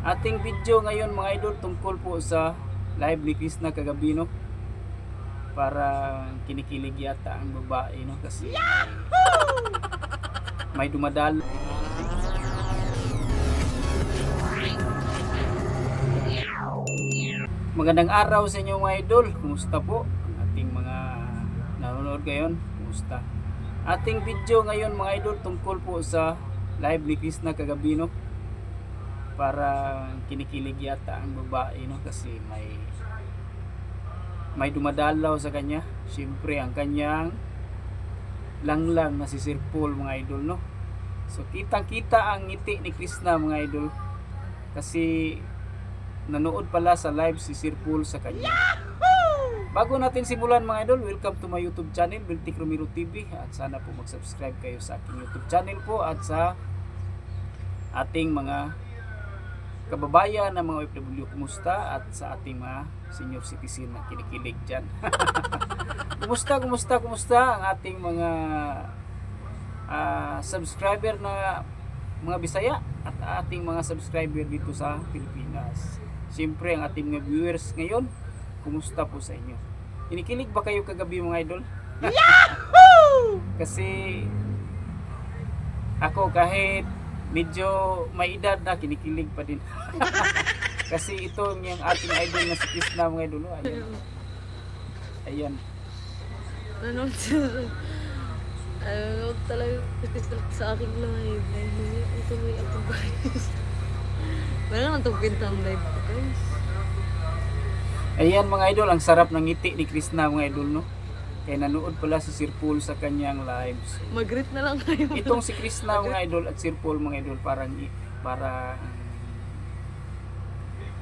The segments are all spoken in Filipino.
Ating video ngayon mga idol tungkol po sa live ni Krishna kagabi, no? Para kinikilig yata ang babae, no? Kasi may dumadal. Magandang araw sa inyo mga idol. Kumusta po ang ating mga nanonood ngayon? Kumusta? Ating video ngayon mga idol tungkol po sa live ni Krishna kagabi, no? Para kinikilig yata ang babae, no? Kasi may dumadalaw sa kanya. Siyempre ang kanyang langlang na si Sir Paul mga idol, no? So kitang kita ang ngiti ni Krishna mga idol. Kasi nanood pala sa live si Sir Paul sa kanya. Bago natin simulan mga idol, welcome to my YouTube channel, Beltic Romero TV. At sana po mag-subscribe kayo sa aking YouTube channel po at sa ating mga kababayan ng mga OFW, kumusta? At sa ating mga senior citizen na kinikilig dyan. Kumusta ang ating mga subscriber na mga Bisaya at ating mga subscriber dito sa Pilipinas. Siyempre ang ating mga viewers ngayon, kumusta po sa inyo? Kinikilig ba kayo kagabi mga idol? Yahoo! Kasi ako kahit medyo may edad na, kinikilig pa din. Kasi ito yung ating idol na si Krishna mga idol. Ayan. Nanonood talaga sa aking live. Ito may ako guys. Wala naman itong bintang live ko guys. Ayan mga idol, ang sarap ng ngiti ni Krishna mga idol, no? Kaya nanood pala si Sir Paul sa kanyang lives. Mag-greet na lang kayo. Itong si Krishna mga idol at Sir Paul mga idol para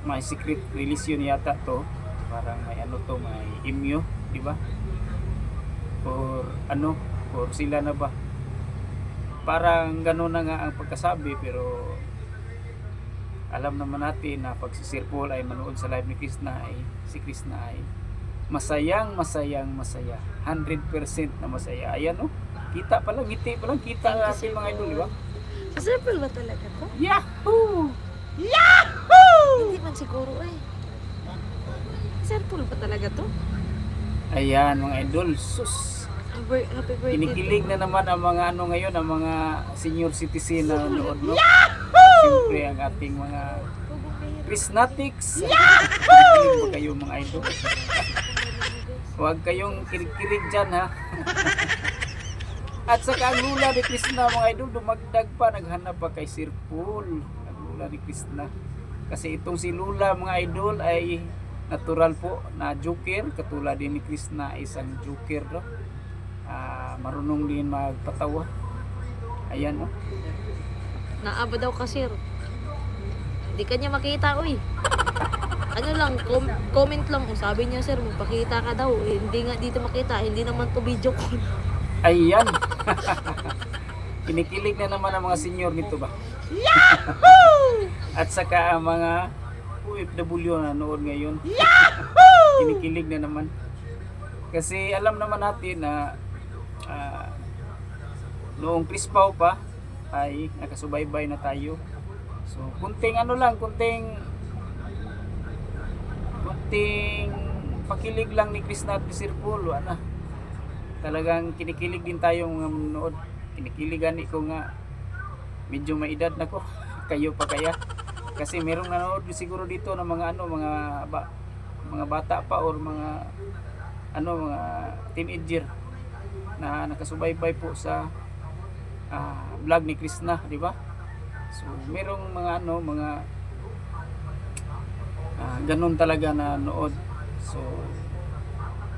may secret religion yata to. Parang may ano to, may imyo, di ba? Or ano, or sila na ba? Parang gano'n na nga ang pagkasabi, pero alam naman natin na pag si Sir Paul ay manood sa live ni Krishna ay si Krishna ay masaya, 100% na masaya. Ayan, no? Kita pa lang, ngiti pa lang, kita ang ating mga idol, di ba? Si Sir Paul ba talaga to? Yahoo! Hindi man siguro eh. Sir Paul ba talaga to? Ayan mga idol, sus! Happy birthday. Kinikilig na naman ang mga ano ngayon, ang mga senior citizen na nanood, no? Siyempre ang ating mga Krishnatics. Kinikilig ba kayo mga idol? Huwag kayong kirig-kirig dyan, ha? At saka ang lula ni Krishna mga idol, dumagdag pa, naghanap pa kay Sir Paul. Ang lula ni Krishna. Kasi itong si Lula mga idol ay natural po na joker. Katulad din ni Krishna ay isang joker, no? Marunong din magpatawa. Ayan, no? Naaba daw ka sir. Hindi kanya makita uy. Ano lang, comment lang. Sabi niya sir, magpakita ka daw. Hindi nga dito makita. Hindi naman to video call. Ayan. Kinikilig na naman ang mga senior nito ba? At saka ang mga OFW na nanood ngayon. Kinikilig na naman. Kasi alam naman natin na noong Crispaw pa ay nakasubaybay na tayo. So kunting ano lang, kunting pakilig lang ni Krishna at ni Sir Paul, na talagang kinikilig din tayo mga manood. Kinikiligan ko nga medyo may edad na ko. Kayo pa kaya? Kasi merong nanood siguro dito ng mga ano, mga bata pa or mga ano, mga teenager na nakasubaybay po sa vlog ni Krishna, di ba? So merong mga ano, mga ganun talaga na nood. So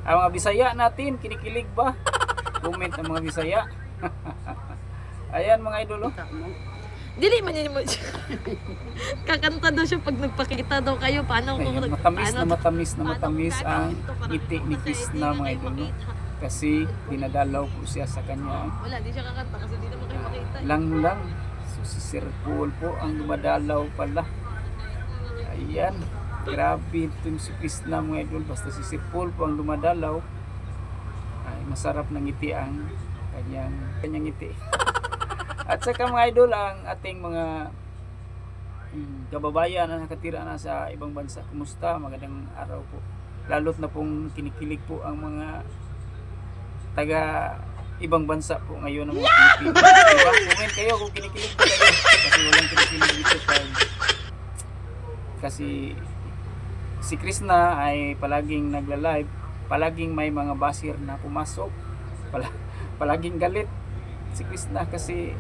ang mga Bisaya natin, kinikilig ba? Comment ang mga Bisaya. Ayan mga idol, oh. Dili man yun mo. Kakanta daw siya pag nagpakita daw kayo. Paano kung Ayan, matamis ang ngiti ni Krishna mga idol, no? Kasi dinadalaw po siya sa kanya. Wala, di siya kakanta kasi di naman kayo makita. Lang. So si Sir Paul po ang dumadalaw pala. Ayan. Grabe itong si Krishna mga idol. Basta si Sir Paul po ang dumadalaw, ay masarap na ngiti ang kanyang ngiti. At saka mga idol, ang ating mga kababayan na nakatira na sa ibang bansa. Kumusta? Magandang araw po. Lalo't na pong kinikilig po ang mga taga ibang bansa po ngayon ng mga Pilipino. Diba? Comment kayo kung kinikilig po kayo. Kasi walang kinikilig dito kasi si Krishna ay palaging nagla-live, palaging may mga basir na pumasok, palaging galit si Krishna kasi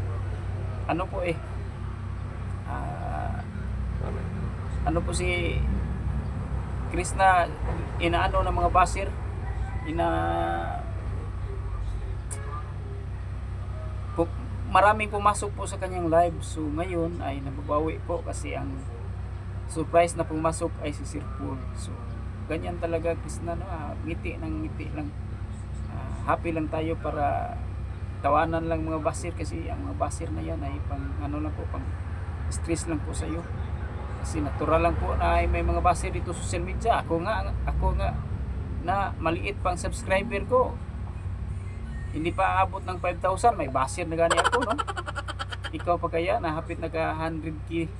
ano po ano po si Krishna, inaano ng mga basir, maraming pumasok po sa kanyang live. So ngayon ay nababawi po kasi ang surprise na pumasok ay si Sir Paul. So ganyan talaga Krishna, no? Ngiti ng ngiti lang. Happy lang tayo para tawanan lang mga basir kasi ang mga basir na yan ay pang ano lang po, pang stress lang po sa iyo. Kasi natural lang po na ay may mga basir dito sa social media. Ako nga na maliit pang subscriber ko. Hindi pa aabot ng 5,000, may basir na gani ako, no? Ikaw pa kaya na hapit naka 100k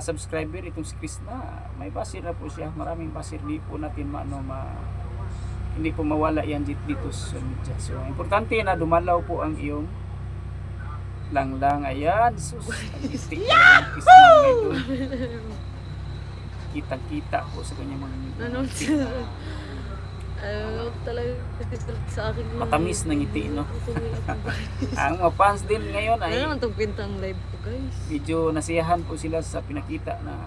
subscriber itong si Krishna. May basir na po siya, maraming basir, di po natin hindi po mawala yan dito sa social media. So importante na dumalaw po ang iyong lang ayan. Sus, ang istik ng Krishna mga idol. Kitang-kita po sa kanyang mga ngiti. Talaga sa akin. Matamis na ngiti, no? Ang mga fans din ngayon Ano ay naman itong pintang live ko, guys? medyo nasiyahan po sila sa pinakita na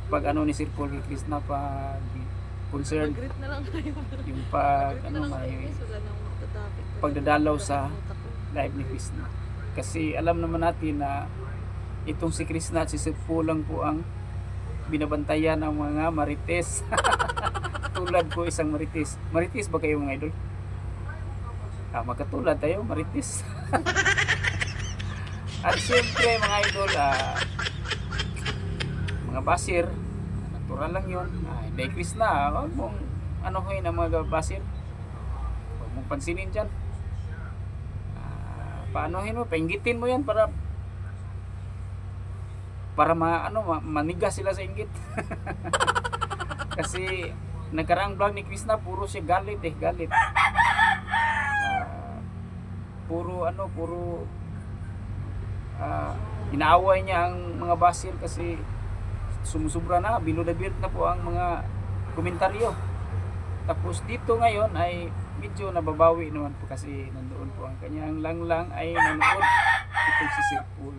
pag ano ni Sir Paul kay Krishna, pag concern Mag-greet na lang kayo. yung pag Mag-greet ano na lang kayo, may guys. Wala nang magtatapik. pagdadalaw sa live ni Krishna. Kasi alam naman natin na itong si Krishna at si Sir Paul lang po ang binabantayan ng mga marites. Tulad ko isang marites. Marites ba kayo mga idol? Magkatulad tayo, marites. At siyempre mga idol, mga basir, natural lang yun. Hindi Krishna, huwag mong anuhin ang mga basir. Huwag mong pansinin dyan. Paanohin mo, painggitin mo yan para manigas sila sa inggit. Kasi nagkaraang vlog ni Krishna, puro siya galit. Puro inaaway niya ang mga basir kasi sumusubra na, bilod na po ang mga komentaryo. Tapos dito ngayon ay medyo nababawi naman po kasi nandoon po ang kanyang lang ay nanood itong si Sir Paul.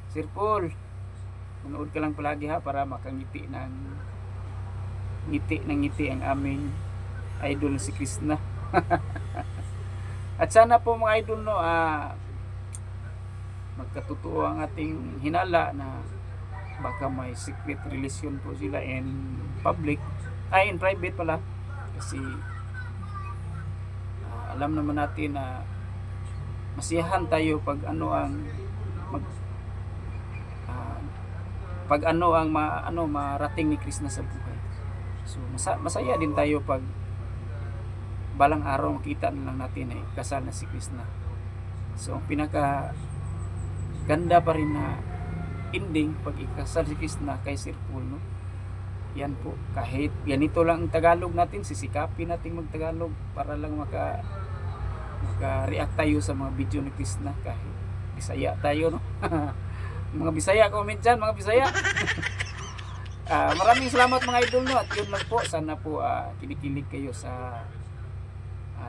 Sir Paul, manood ka lang palagi ha para makangiti ng ngiti ang aming idol si Krishna. At sana po mga idol, no, magkatotoo ang ating hinala na baka may secret relation po sila in private pala, kasi alam naman natin na masiyahan tayo pag marating ni Krishna sa buhay. So masaya din tayo pag balang araw makita na lang natin ay kasal na si Krishna. So ang pinaka ganda pa rin na ending pag ikasal si Krishna kay Sir Paul, no? Yan po, kahit ganito lang ang Tagalog natin, sisikapin natin mag-Tagalog para lang maka-react tayo sa mga video ni Krishna. Kahit Bisaya tayo, no? Mga Bisaya, comment dyan mga Bisaya. Maraming salamat mga idol, no? At yun lang po, sana po kinikilig kayo sa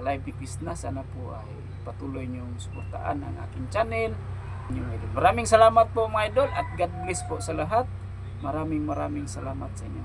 live ni Krishna. Sana po ay patuloy niyong suportaan ang aking channel. Maraming salamat po mga idol at God bless po sa lahat. Maraming salamat sa inyo.